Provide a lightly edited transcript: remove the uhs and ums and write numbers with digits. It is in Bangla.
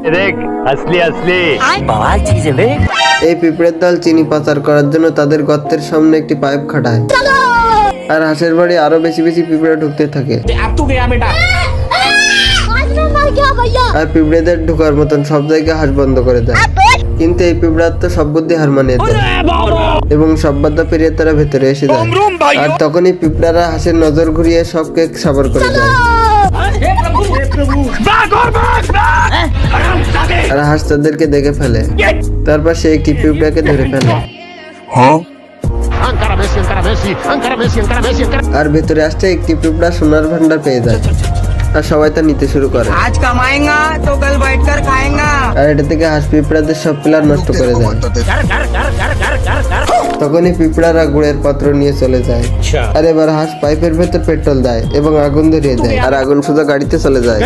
देख असली असली बवाल चीज है बे। এই পিঁপড়ের দল চিনি পাচার করার জন্য তাদের গর্তের সামনে একটি পাইপ খাটায় আর হাঁসের বাড়ি আরো বেশি বেশি পিঁপড়ে ঢুকতে থাকে আর পিঁপড়েদের ঢোকার মতন সব জায়গায় হাঁস বন্ধ করে দেয়। কিন্তু এই পিঁপড়ার তো সব বুদ্ধি হার মানিয়ে দেয় এবং সব বাধা পেরিয়ে তারা ভেতরে এসে যায়। আর তখনই পিঁপড়ারা হাঁসের নজর ঘুরিয়ে সব কেক সাবার করে দেয় আর হাঁস তাদেরকে দেখে ফেলে। তারপর সে একটি পিঁপড়াকে ধরে ফেলে আর ভেতরে আসতে একটি পিঁপড়া সোনার ভান্ডার পেয়ে যায় আর সবাই তা নিতে শুরু করে। आज कमाएगा तो कल बैठकर खाएगा। আর এটা থেকে হাঁস পিঁপড়াদের সব প্ল্যান নষ্ট করে দেয়। তখনই পিঁপড়ারা গুড়ের পাত্র নিয়ে চলে যায় আর এবার হাঁস পাইপের ভেতর পেট্রোল দেয় এবং আগুন ধরিয়ে দেয় আর আগুন সোজা গাড়িতে চলে যায়।